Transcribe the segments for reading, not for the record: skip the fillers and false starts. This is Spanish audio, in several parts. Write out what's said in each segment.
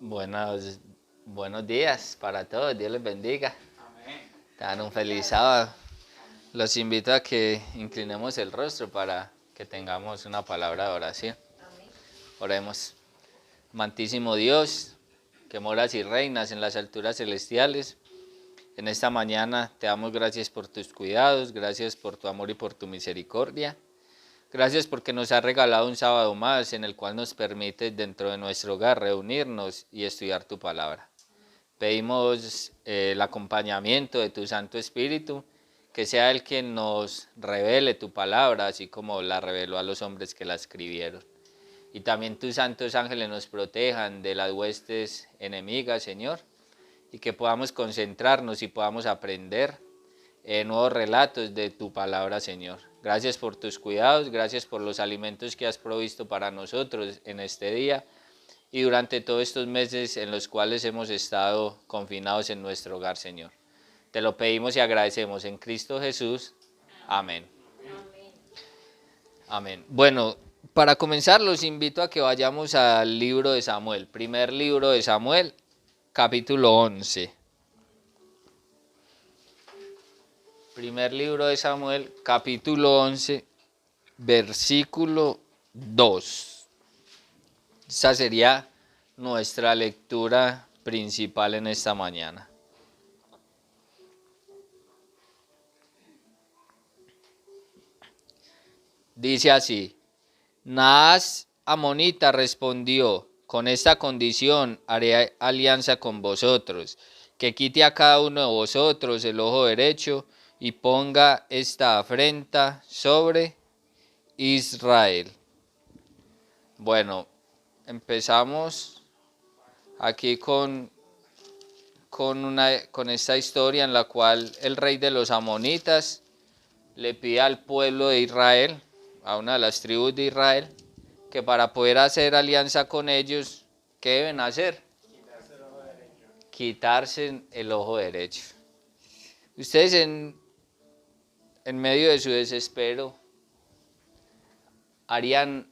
Buenos, buenos días para todos, Dios les bendiga. Tengan un feliz sábado. Los invito a que inclinemos el rostro para que tengamos una palabra de oración. Oremos. Amantísimo Dios, que moras y reinas en las alturas celestiales, en esta mañana te damos gracias por tus cuidados, gracias por tu amor y por tu misericordia. Gracias porque nos has regalado un sábado más en el cual nos permites dentro de nuestro hogar reunirnos y estudiar tu palabra. Pedimos el acompañamiento de tu Santo Espíritu, que sea el quien nos revele tu palabra, así como la reveló a los hombres que la escribieron. Y también tus santos ángeles nos protejan de las huestes enemigas, Señor, y que podamos concentrarnos y podamos aprender nuevos relatos de tu palabra, Señor. Gracias por tus cuidados, gracias por los alimentos que has provisto para nosotros en este día y durante todos estos meses en los cuales hemos estado confinados en nuestro hogar, Señor. Te lo pedimos y agradecemos en Cristo Jesús. Amén. Amén. Bueno, para comenzar los invito a que vayamos al libro de Samuel, primer libro de Samuel, capítulo 11. Primer libro de Samuel, capítulo 11, versículo 2. Esa sería nuestra lectura principal en esta mañana. Dice así: Naas amonita respondió: con esta condición haré alianza con vosotros, que quite a cada uno de vosotros el ojo derecho y ponga esta afrenta sobre Israel. Bueno, empezamos aquí con esta historia en la cual el rey de los amonitas le pide al pueblo de Israel, a una de las tribus de Israel, que para poder hacer alianza con ellos, ¿qué deben hacer? Quitarse el ojo derecho. Ustedes en medio de su desespero harían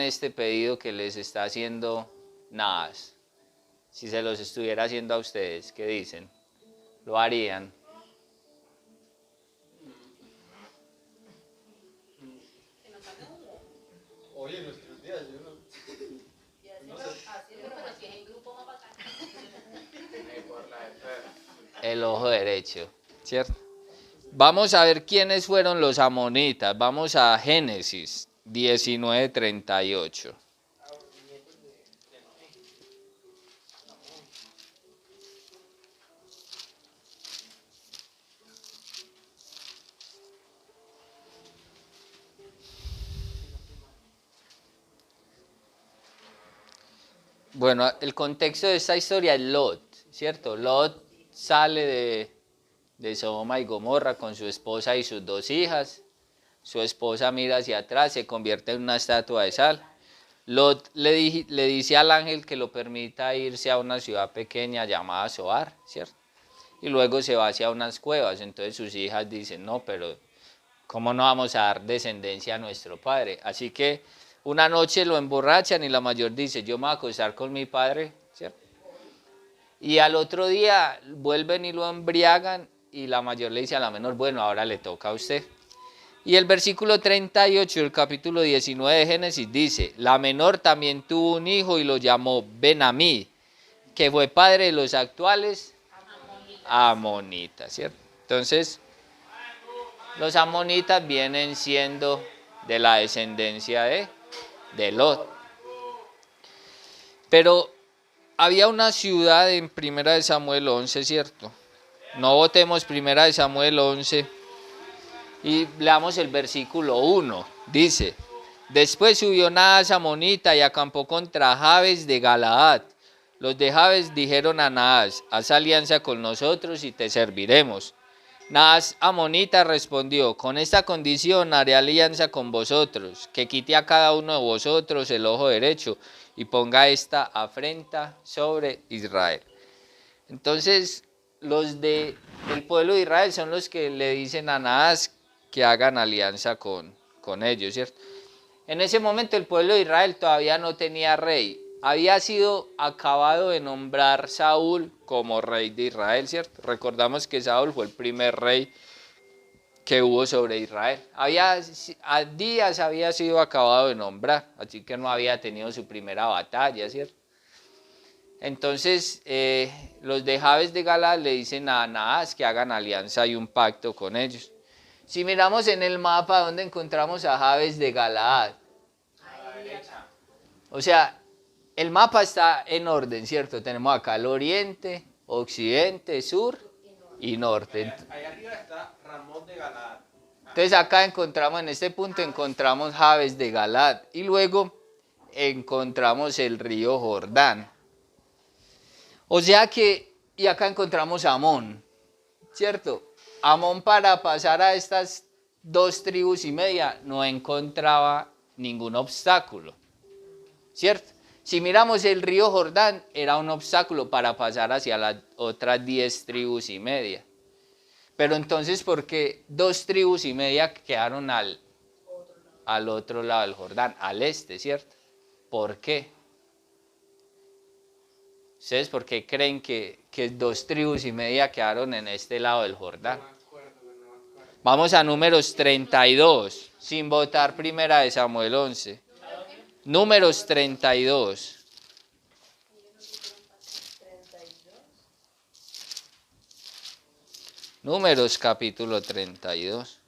este pedido que les está haciendo Naas. Si se los estuviera haciendo a ustedes, ¿qué dicen? ¿Lo harían? Oye, nuestros días, yo no sé. El ojo derecho, ¿cierto? Vamos a ver quiénes fueron los amonitas. Vamos a Génesis 19:38. Bueno, el contexto de esta historia es Lot, ¿cierto? Lot sale de Sodoma y Gomorra con su esposa y sus dos hijas. Su esposa mira hacia atrás, se convierte en una estatua de sal. Lot le dice al ángel que lo permita irse a una ciudad pequeña llamada Zoar, ¿cierto? Y luego se va hacia unas cuevas. Entonces sus hijas dicen: no, pero ¿cómo no vamos a dar descendencia a nuestro padre? Así que una noche lo emborrachan y la mayor dice: yo me voy a acostar con mi padre, ¿cierto? Y al otro día vuelven y lo embriagan y la mayor le dice a la menor: bueno, ahora le toca a usted. Y el versículo 38 del capítulo 19 de Génesis dice: la menor también tuvo un hijo y lo llamó Ben-Amí, que fue padre de los actuales amonitas, ¿cierto? Entonces, los amonitas vienen siendo de la descendencia de Lot. Pero había una ciudad en 1 Samuel 11, ¿cierto? No votemos 1 Samuel 11 y leamos el versículo 1. Dice: después subió Naas amonita y acampó contra Jabes de Galaad. Los de Jabes dijeron a Naas: haz alianza con nosotros y te serviremos. Naas amonita respondió: con esta condición haré alianza con vosotros, que quite a cada uno de vosotros el ojo derecho y ponga esta afrenta sobre Israel. Entonces, los del pueblo de Israel son los que le dicen a Naas que hagan alianza con ellos, ¿cierto? En ese momento el pueblo de Israel todavía no tenía rey. había sido acabado de nombrar Saúl como rey de Israel, ¿cierto? Recordamos que Saúl fue el primer rey que hubo sobre Israel. A días había sido acabado de nombrar, así que no había tenido su primera batalla, ¿cierto? Entonces los de Jabes de Galaad le dicen a Naas que hagan alianza y un pacto con ellos. Si miramos en el mapa, ¿dónde encontramos a Jabes de Galaad? A la derecha. O sea, el mapa está en orden, ¿cierto? Tenemos acá el oriente, occidente, sur y norte. Ahí arriba está Ramón de Galaad. Entonces acá encontramos, en este punto encontramos Jabes de Galaad y luego encontramos el río Jordán. O sea que, y acá encontramos Amón, ¿cierto? Amón, para pasar a estas 2,5 tribus no encontraba ningún obstáculo, ¿cierto? Si miramos el río Jordán, era un obstáculo para pasar hacia las otras 10,5 tribus. Pero entonces, ¿por qué 2,5 tribus quedaron al otro lado del Jordán, al este, ¿cierto? ¿Por qué? ¿Ustedes por qué creen que 2,5 tribus quedaron en este lado del Jordán? Vamos a Números 32, sin votar Primera de Samuel 11. Números 32. Números capítulo 32.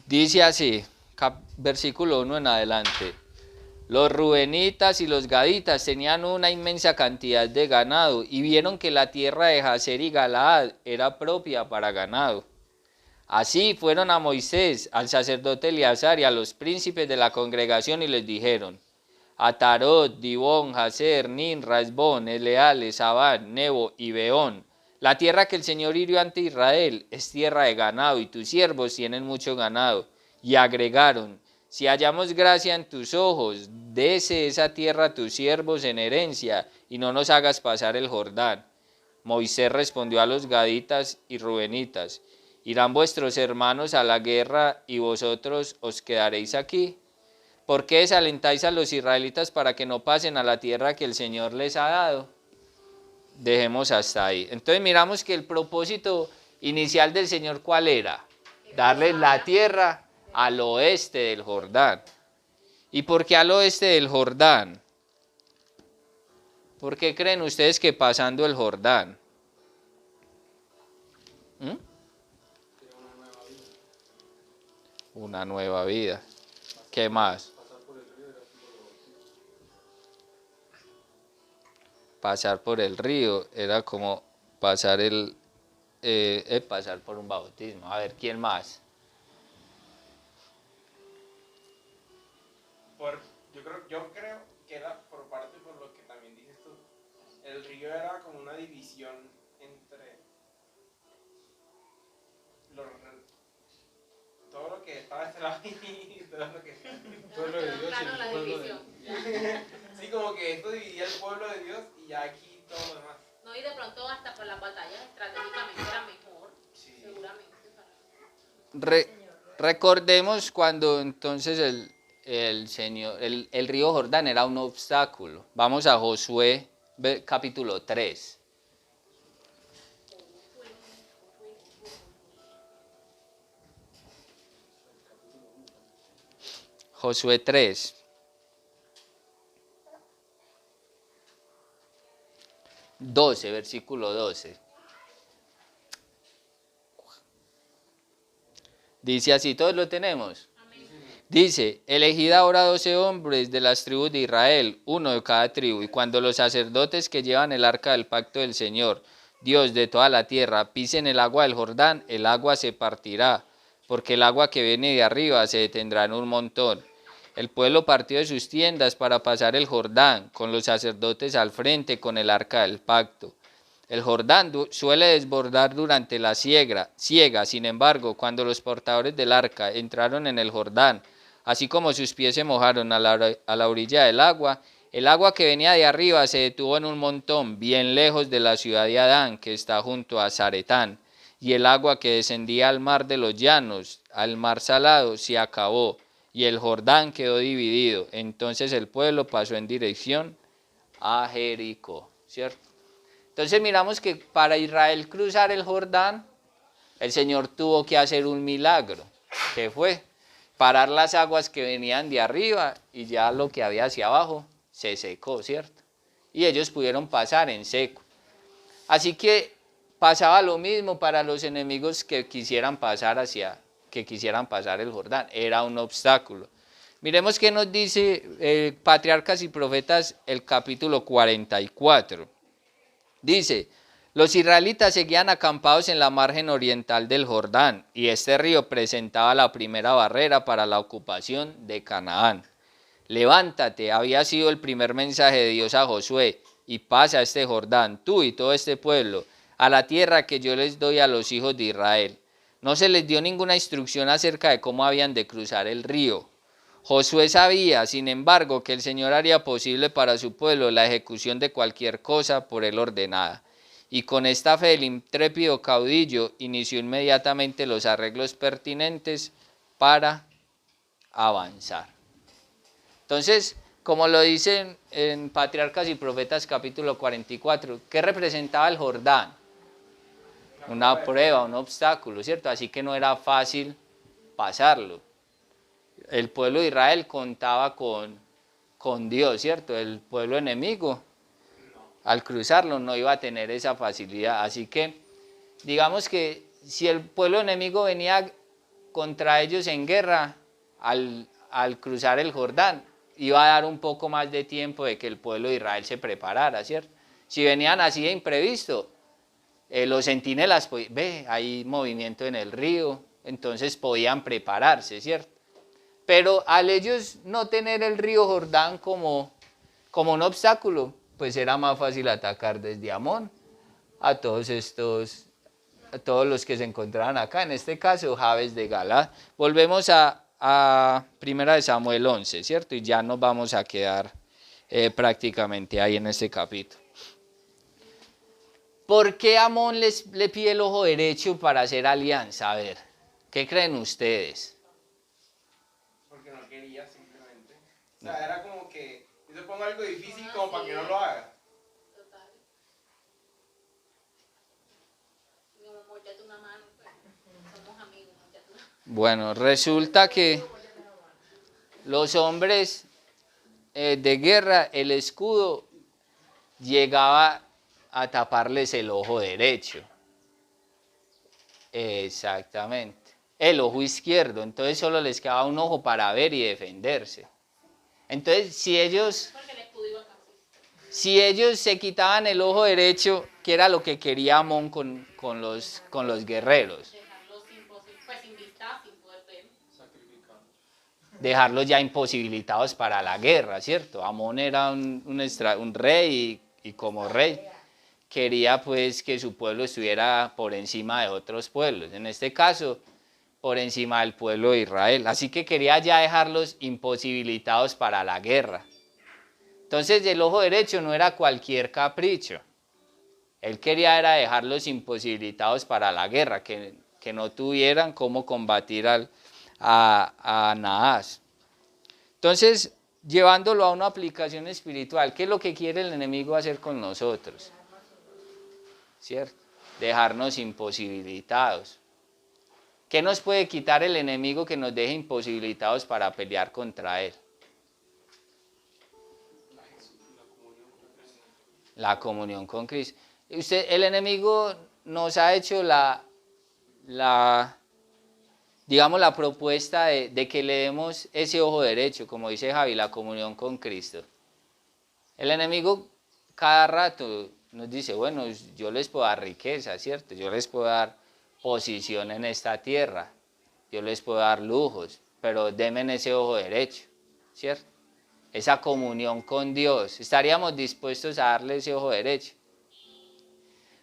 Dice así, versículo 1 en adelante. Los rubenitas y los gaditas tenían una inmensa cantidad de ganado y vieron que la tierra de Jazer y Galaad era propia para ganado. Así fueron a Moisés, al sacerdote Eleazar y a los príncipes de la congregación y les dijeron: Atarot, Dibón, Jazer, Nin, Rasbón, Eleale, Sabán, Nebo y Beón. La tierra que el Señor hirió ante Israel es tierra de ganado y tus siervos tienen mucho ganado. Y agregaron: si hallamos gracia en tus ojos, dese esa tierra a tus siervos en herencia y no nos hagas pasar el Jordán. Moisés respondió a los gaditas y rubenitas: ¿irán vuestros hermanos a la guerra y vosotros os quedaréis aquí? ¿Por qué desalentáis a los israelitas para que no pasen a la tierra que el Señor les ha dado? Dejemos hasta ahí. Entonces miramos que el propósito inicial del Señor, ¿cuál era? Darles la tierra al oeste del Jordán. ¿Y por qué al oeste del Jordán? ¿Por qué creen ustedes que pasando el Jordán? Una nueva vida. ¿Qué más? Pasar por el río era como pasar pasar por un bautismo. A ver, ¿quién más? Yo creo que era por parte, por lo que también dices tú, el río era como una división entre todo lo que estaba de este lado y todo lo que pueblo de Dios y el pueblo de sí, como que esto dividía el pueblo de Dios y ya aquí todo lo demás. No, y de pronto hasta por las batallas estratégicamente era mejor, sí. Seguramente. Recordemos cuando entonces el río Jordán era un obstáculo. Vamos a Josué capítulo 3. Josué 3. Versículo 12. Dice así, ¿todos lo tenemos? Amén. Dice: elegid ahora 12 hombres de las tribus de Israel, uno de cada tribu, y cuando los sacerdotes que llevan el arca del pacto del Señor, Dios de toda la tierra, pisen el agua del Jordán, el agua se partirá, porque el agua que viene de arriba se detendrá en un montón. El pueblo partió de sus tiendas para pasar el Jordán, con los sacerdotes al frente con el arca del pacto. El Jordán suele desbordar durante la siega, sin embargo, cuando los portadores del arca entraron en el Jordán, así como sus pies se mojaron a la orilla del agua, El agua que venía de arriba se detuvo en un montón, bien lejos de la ciudad de Adán, que está junto a Zaretán, y el agua que descendía al mar de los llanos, al mar salado, se acabó, y el Jordán quedó dividido. Entonces el pueblo pasó en dirección a Jericó, ¿cierto? Entonces miramos que para Israel cruzar el Jordán, el Señor tuvo que hacer un milagro. ¿Qué fue? Parar las aguas que venían de arriba y ya lo que había hacia abajo se secó, ¿cierto? Y ellos pudieron pasar en seco. Así que pasaba lo mismo para los enemigos que quisieran pasar el Jordán. Era un obstáculo. Miremos qué nos dice Patriarcas y Profetas, el capítulo 44. Dice: los israelitas seguían acampados en la margen oriental del Jordán, y este río presentaba la primera barrera para la ocupación de Canaán. Levántate, había sido el primer mensaje de Dios a Josué, y pasa este Jordán, tú y todo este pueblo, a la tierra que yo les doy a los hijos de Israel. No se les dio ninguna instrucción acerca de cómo habían de cruzar el río. Josué sabía, sin embargo, que el Señor haría posible para su pueblo la ejecución de cualquier cosa por él ordenada. Y con esta fe el intrépido caudillo inició inmediatamente los arreglos pertinentes para avanzar. Entonces, como lo dicen en Patriarcas y Profetas capítulo 44, ¿qué representaba el Jordán? Una prueba, un obstáculo, ¿cierto? Así que no era fácil pasarlo. El pueblo de Israel contaba con Dios, ¿cierto? El pueblo enemigo, al cruzarlo, no iba a tener esa facilidad. Así que, digamos que si el pueblo enemigo venía contra ellos en guerra, al cruzar el Jordán, iba a dar un poco más de tiempo de que el pueblo de Israel se preparara, ¿cierto? Si venían así de imprevisto, los centinelas, hay movimiento en el río, entonces podían prepararse, ¿cierto? Pero al ellos no tener el río Jordán como un obstáculo, pues era más fácil atacar desde Amón a todos los que se encontraban acá, en este caso Jabes de Galaad. Volvemos a 1 Samuel 11, ¿cierto? Y ya nos vamos a quedar prácticamente ahí en este capítulo. ¿Por qué Amón le pide el ojo derecho para hacer alianza? A ver, ¿qué creen ustedes? Porque no quería simplemente. O sea, era como que yo te pongo algo difícil como para que no lo haga. Total. Como mochate una mano, pues. Somos amigos, mochate una mano. Bueno, resulta que los hombres de guerra, el escudo llegaba a taparles el ojo derecho. Exactamente. El ojo izquierdo, entonces solo les quedaba un ojo para ver y defenderse. Entonces, si ellos se quitaban el ojo derecho, que era lo que quería Amón con los guerreros, dejarlos ya imposibilitados para la guerra, ¿cierto? Amón era un rey y como rey quería pues que su pueblo estuviera por encima de otros pueblos, en este caso por encima del pueblo de Israel, así que quería ya dejarlos imposibilitados para la guerra. Entonces el ojo derecho no era cualquier capricho, él quería era dejarlos imposibilitados para la guerra, que no tuvieran cómo combatir a Naas. Entonces, llevándolo a una aplicación espiritual, ¿qué es lo que quiere el enemigo hacer con nosotros? ¿Cierto? Dejarnos imposibilitados. ¿Qué nos puede quitar el enemigo que nos deje imposibilitados para pelear contra él? La comunión con Cristo. El enemigo nos ha hecho la propuesta de que le demos ese ojo derecho, como dice Javi, la comunión con Cristo. El enemigo cada rato nos dice, bueno, yo les puedo dar riqueza, ¿cierto? Yo les puedo dar posición en esta tierra, yo les puedo dar lujos, pero denme ese ojo derecho, ¿cierto? Esa comunión con Dios, estaríamos dispuestos a darle ese ojo derecho.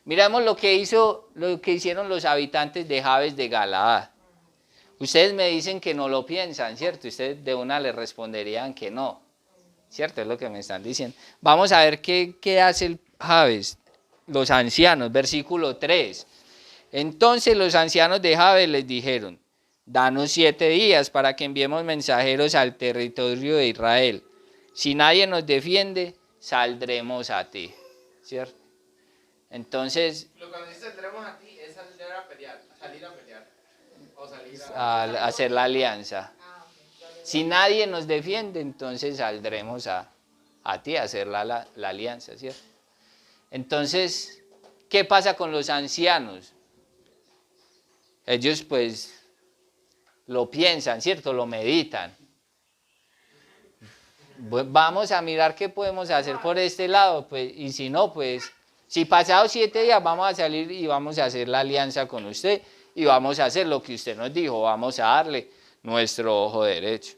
Miramos lo que hicieron los habitantes de Jabes de Galaad. Ustedes me dicen que no lo piensan, ¿cierto? Ustedes de una le responderían que no. ¿cierto? Es lo que me están diciendo. Vamos a ver qué hace el Jabes, los ancianos, versículo 3. Entonces los ancianos de Jabes les dijeron, danos 7 días para que enviemos mensajeros al territorio de Israel. Si nadie nos defiende, saldremos a ti, ¿cierto? Entonces, Lo que dice saldremos a ti es salir a pelear, o salir a hacer la alianza. Si nadie nos defiende, entonces saldremos a ti a hacer la alianza, ¿cierto? Entonces, ¿qué pasa con los ancianos? Ellos pues lo piensan, ¿cierto? Lo meditan. Vamos a mirar qué podemos hacer por este lado, pues, y si no, pues, si pasados 7 días vamos a salir y vamos a hacer la alianza con usted y vamos a hacer lo que usted nos dijo, vamos a darle nuestro ojo derecho.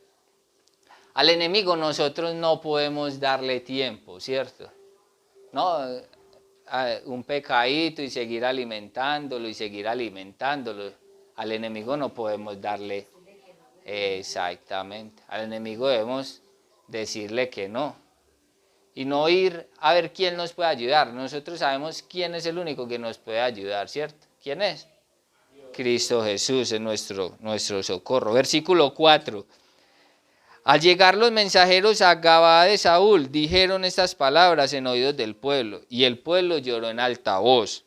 Al enemigo nosotros no podemos darle tiempo, ¿cierto? No, un pecadito y seguir alimentándolo y seguir alimentándolo. Al enemigo no podemos darle, exactamente, al enemigo debemos decirle que no. Y no ir a ver quién nos puede ayudar. Nosotros sabemos quién es el único que nos puede ayudar, ¿cierto? ¿Quién es? Cristo Jesús es nuestro socorro. Versículo 4. Al llegar los mensajeros a Gabaa de Saúl, dijeron estas palabras en oídos del pueblo, y el pueblo lloró en alta voz.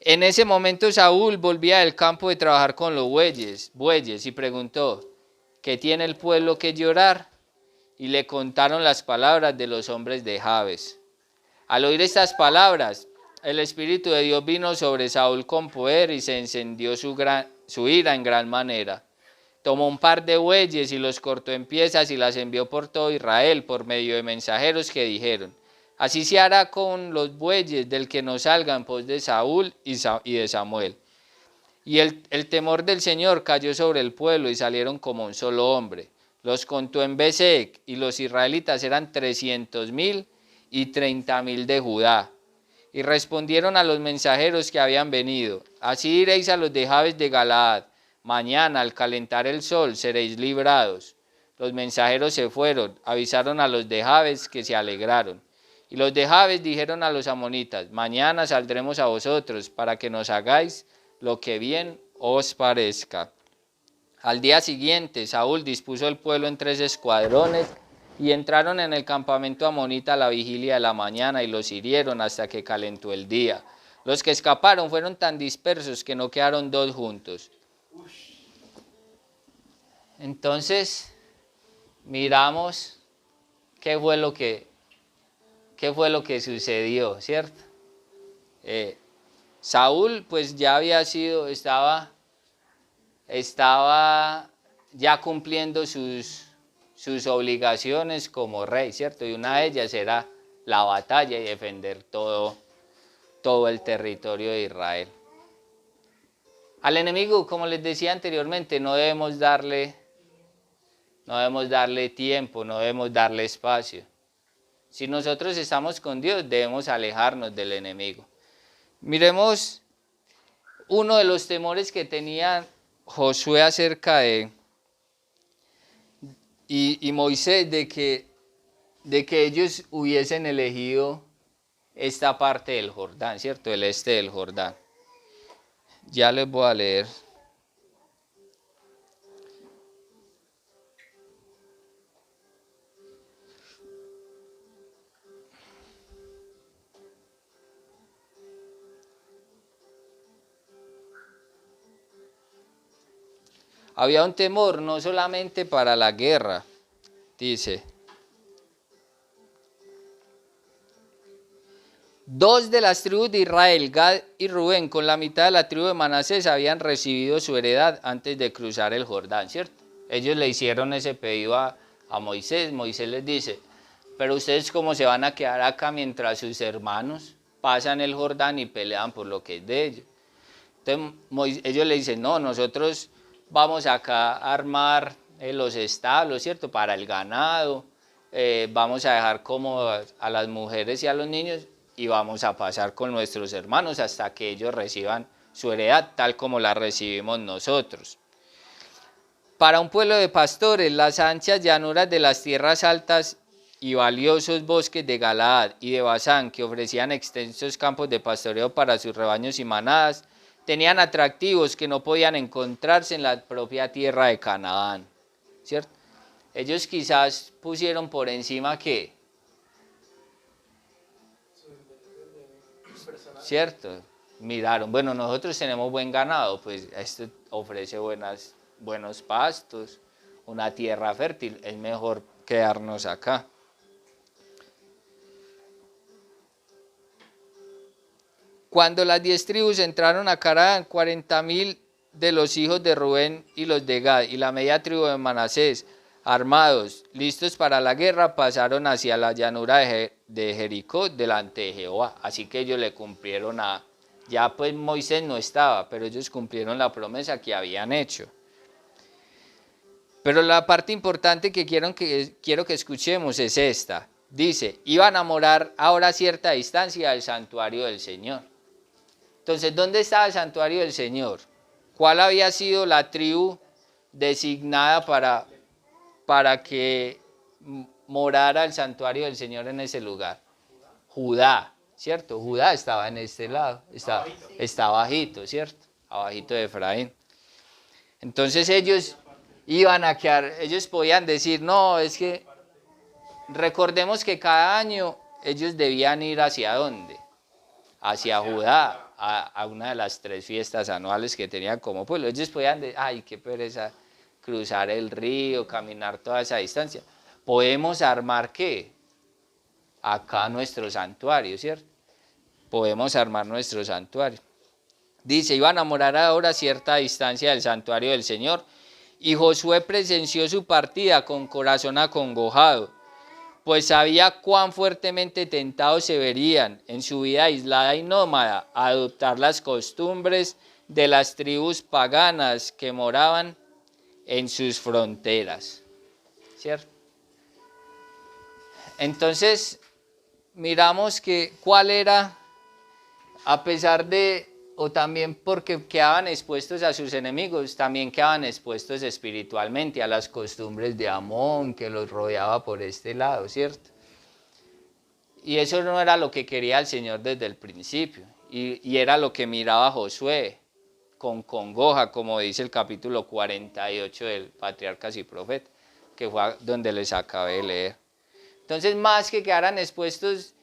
En ese momento Saúl volvía del campo de trabajar con los bueyes y preguntó, ¿qué tiene el pueblo que llorar? Y le contaron las palabras de los hombres de Jabes. Al oír estas palabras, el Espíritu de Dios vino sobre Saúl con poder y se encendió su ira en gran manera. Tomó un par de bueyes y los cortó en piezas y las envió por todo Israel por medio de mensajeros que dijeron, así se hará con los bueyes del que no salga en pos de Saúl y de Samuel. Y el temor del Señor cayó sobre el pueblo y salieron como un solo hombre. Los contó en Besec y los israelitas eran 300,000 y 30,000 de Judá. Y respondieron a los mensajeros que habían venido, así diréis a los de Jabes de Galaad, mañana al calentar el sol seréis librados. Los mensajeros se fueron, avisaron a los de Jabes que se alegraron. Y los de Jabes dijeron a los amonitas, mañana saldremos a vosotros para que nos hagáis lo que bien os parezca. Al día siguiente Saúl dispuso el pueblo en 3 escuadrones y entraron en el campamento amonita a la vigilia de la mañana y los hirieron hasta que calentó el día. Los que escaparon fueron tan dispersos que no quedaron 2 juntos. Entonces, miramos qué fue lo que sucedió, ¿cierto? Saúl pues ya estaba ya cumpliendo sus obligaciones como rey, ¿cierto? Y una de ellas era la batalla y defender todo el territorio de Israel. Al enemigo, como les decía anteriormente, no debemos darle tiempo, no debemos darle espacio. Si nosotros estamos con Dios, debemos alejarnos del enemigo. Miremos uno de los temores que tenía Josué acerca y Moisés de que ellos hubiesen elegido esta parte del Jordán, ¿cierto? El este del Jordán. Ya les voy a leer. Había un temor no solamente para la guerra, dice. 2 de las tribus de Israel, Gad y Rubén, con la mitad de la tribu de Manasés, habían recibido su heredad antes de cruzar el Jordán, ¿cierto? Ellos le hicieron ese pedido a Moisés. Moisés les dice, pero ustedes cómo se van a quedar acá mientras sus hermanos pasan el Jordán y pelean por lo que es de ellos. Entonces ellos le dicen, no, nosotros vamos acá a armar los establos, ¿cierto? Para el ganado, vamos a dejar como a las mujeres y a los niños y vamos a pasar con nuestros hermanos hasta que ellos reciban su heredad tal como la recibimos nosotros. Para un pueblo de pastores, las anchas llanuras de las tierras altas y valiosos bosques de Galaad y de Basán, que ofrecían extensos campos de pastoreo para sus rebaños y manadas, tenían atractivos que no podían encontrarse en la propia tierra de Canaán, ¿cierto? Ellos quizás pusieron por encima ¿qué? ¿Cierto? Miraron, bueno, nosotros tenemos buen ganado, pues esto ofrece buenos pastos, una tierra fértil, es mejor quedarnos acá. Cuando las 10 tribus entraron a Canaán, 40.000 de los hijos de Rubén y los de Gad y la media tribu de Manasés, armados, listos para la guerra, pasaron hacia la llanura de Jericó delante de Jehová. Así que ellos le cumplieron ya pues Moisés no estaba, pero ellos cumplieron la promesa que habían hecho. Pero la parte importante que quiero que escuchemos es esta. Dice, iban a morar ahora a cierta distancia del santuario del Señor. Entonces, ¿dónde estaba el santuario del Señor? ¿Cuál había sido la tribu designada para que morara el santuario del Señor en ese lugar? Judá, ¿cierto? Judá estaba en este lado, está bajito, ¿cierto? Abajito de Efraín. Entonces ellos iban a quedar, ellos podían decir, no, es que recordemos que cada año ellos debían ir ¿hacia dónde? Hacia Judá, a una de las 3 fiestas anuales que tenían como pueblo. Ellos podían decir, ay, qué pereza cruzar el río, caminar toda esa distancia. Podemos armar ¿qué? Acá nuestro santuario, ¿cierto? Podemos armar nuestro santuario. Dice, iban a morar ahora a cierta distancia del santuario del Señor, y Josué presenció su partida con corazón acongojado, pues sabía cuán fuertemente tentados se verían en su vida aislada y nómada a adoptar las costumbres de las tribus paganas que moraban en sus fronteras, ¿cierto? Entonces, miramos que cuál era, a pesar de, o también porque quedaban expuestos a sus enemigos, también quedaban expuestos espiritualmente a las costumbres de Amón que los rodeaba por este lado, ¿cierto? Y eso no era lo que quería el Señor desde el principio, y era lo que miraba Josué con congoja, como dice el capítulo 48 del Patriarcas y Profetas, que fue donde les acabé de leer. Entonces, más que quedaran expuestos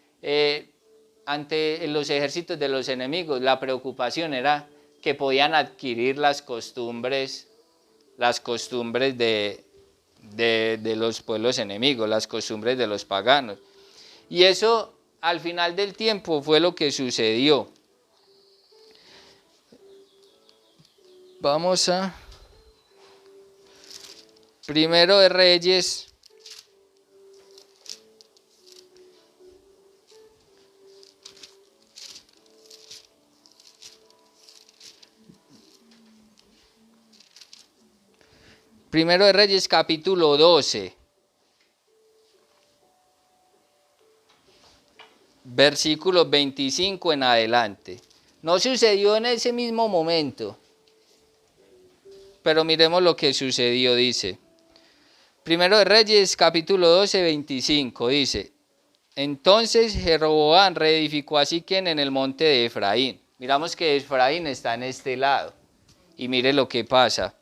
ante los ejércitos de los enemigos, la preocupación era que podían adquirir las costumbres de los pueblos enemigos, las costumbres de los paganos. Y eso al final del tiempo fue lo que sucedió. Vamos a Primero de Reyes. Primero de Reyes, capítulo 12, versículos 25 en adelante. No sucedió en ese mismo momento, pero miremos lo que sucedió, dice. Primero de Reyes, capítulo 12, 25, dice, entonces Jeroboam reedificó a Siquem en el monte de Efraín. Miramos que Efraín está en este lado, y mire lo que pasa.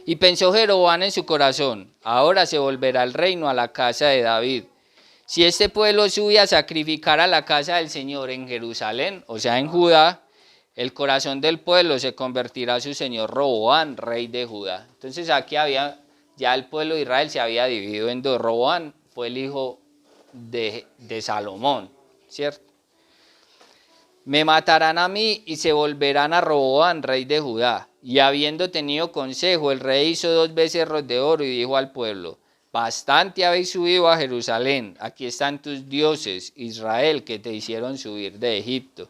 Y pensó Jeroboam en su corazón, ahora se volverá el reino a la casa de David. Si este pueblo sube a sacrificar a la casa del Señor en Jerusalén, o sea en Judá, el corazón del pueblo se convertirá a su señor Roboam, rey de Judá. Entonces aquí ya el pueblo de Israel se había dividido en dos. Roboam fue el hijo de Salomón, ¿cierto? Me matarán a mí y se volverán a Roboam, rey de Judá. Y habiendo tenido consejo, el rey hizo 2 becerros de oro y dijo al pueblo, bastante habéis subido a Jerusalén, aquí están tus dioses, Israel, que te hicieron subir de Egipto.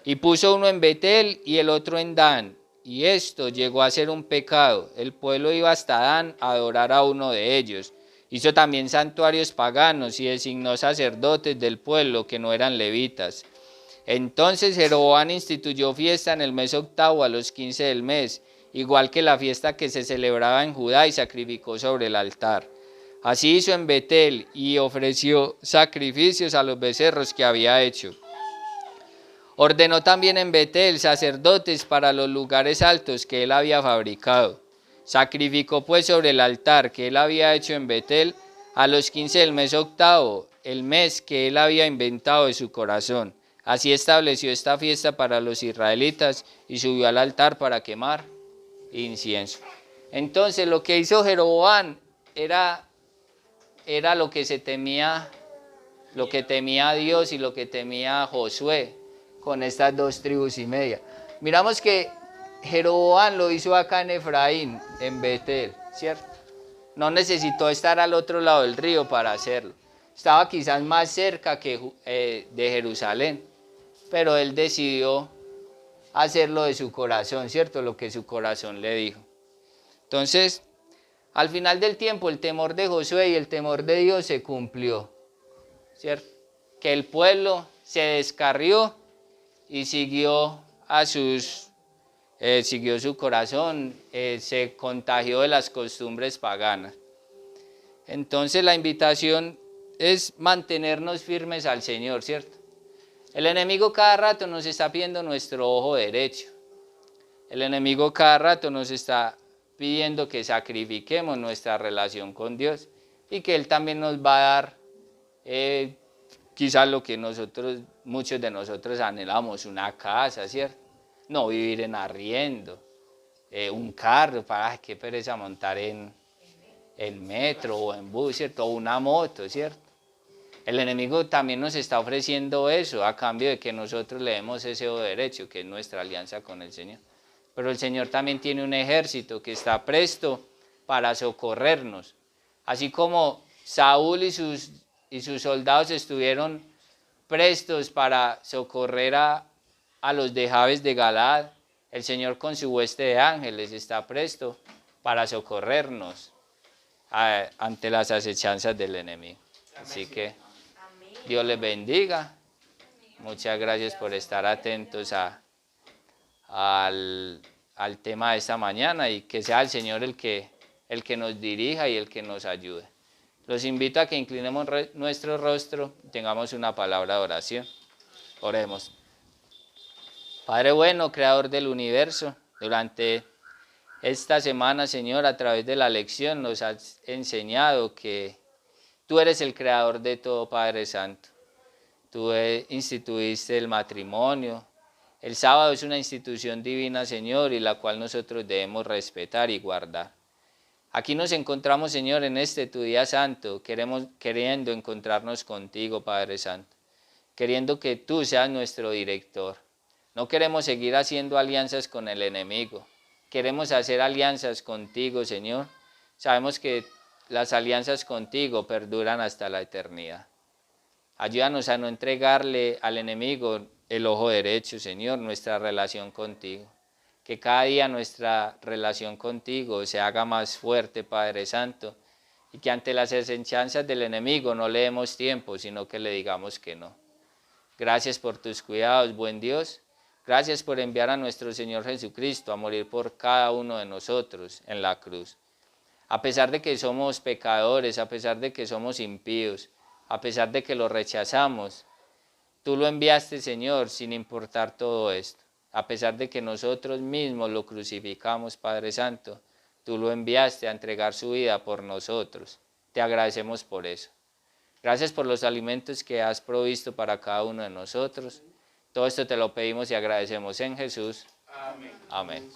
Y puso uno en Betel y el otro en Dan, y esto llegó a ser un pecado. El pueblo iba hasta Dan a adorar a uno de ellos. Hizo también santuarios paganos y designó sacerdotes del pueblo que no eran levitas. Entonces Jeroboam instituyó fiesta en el mes 8º a los 15 del mes, igual que la fiesta que se celebraba en Judá, y sacrificó sobre el altar. Así hizo en Betel y ofreció sacrificios a los becerros que había hecho. Ordenó también en Betel sacerdotes para los lugares altos que él había fabricado. Sacrificó pues sobre el altar que él había hecho en Betel a los 15 del mes octavo, el mes que él había inventado de su corazón. Así estableció esta fiesta para los israelitas y subió al altar para quemar incienso. Entonces lo que hizo Jeroboam era lo que se temía, lo que temía Dios y lo que temía Josué con estas 2 tribus y media. Miramos que Jeroboam lo hizo acá en Efraín, en Betel, ¿cierto? No necesitó estar al otro lado del río para hacerlo. Estaba quizás más cerca de Jerusalén, pero él decidió hacerlo de su corazón, ¿cierto? Lo que su corazón le dijo. Entonces, al final del tiempo, el temor de Josué y el temor de Dios se cumplió, ¿cierto? Que el pueblo se descarrió y siguió su corazón, se contagió de las costumbres paganas. Entonces la invitación es mantenernos firmes al Señor, ¿cierto? El enemigo cada rato nos está pidiendo nuestro ojo derecho. El enemigo cada rato nos está pidiendo que sacrifiquemos nuestra relación con Dios y que Él también nos va a dar quizás lo que muchos de nosotros anhelamos, una casa, ¿cierto? No vivir en arriendo, un carro, qué pereza montar en metro o en bus, ¿cierto? O una moto, ¿cierto? El enemigo también nos está ofreciendo eso a cambio de que nosotros le demos ese derecho, que es nuestra alianza con el Señor. Pero el Señor también tiene un ejército que está presto para socorrernos. Así como Saúl y sus soldados estuvieron prestos para socorrer a los de Jabes de Galaad, el Señor con su hueste de ángeles está presto para socorrernos ante las acechanzas del enemigo. Así que Dios les bendiga. Muchas gracias por estar atentos al tema de esta mañana y que sea el Señor el que nos dirija y el que nos ayude. Los invito a que inclinemos nuestro rostro y tengamos una palabra de oración. Oremos. Padre bueno, creador del universo, durante esta semana, Señor, a través de la lección nos has enseñado que tú eres el creador de todo, Padre Santo. Tú instituiste el matrimonio. El sábado es una institución divina, Señor, y la cual nosotros debemos respetar y guardar. Aquí nos encontramos, Señor, en tu día santo, queriendo encontrarnos contigo, Padre Santo, queriendo que tú seas nuestro director. No queremos seguir haciendo alianzas con el enemigo, queremos hacer alianzas contigo, Señor. Sabemos que las alianzas contigo perduran hasta la eternidad. Ayúdanos a no entregarle al enemigo el ojo derecho, Señor, nuestra relación contigo. Que cada día nuestra relación contigo se haga más fuerte, Padre Santo, y que ante las acechanzas del enemigo no le demos tiempo, sino que le digamos que no. Gracias por tus cuidados, buen Dios. Gracias por enviar a nuestro Señor Jesucristo a morir por cada uno de nosotros en la cruz. A pesar de que somos pecadores, a pesar de que somos impíos, a pesar de que lo rechazamos, tú lo enviaste, Señor, sin importar todo esto. A pesar de que nosotros mismos lo crucificamos, Padre Santo, tú lo enviaste a entregar su vida por nosotros. Te agradecemos por eso. Gracias por los alimentos que has provisto para cada uno de nosotros. Todo esto te lo pedimos y agradecemos en Jesús. Amén. Amén.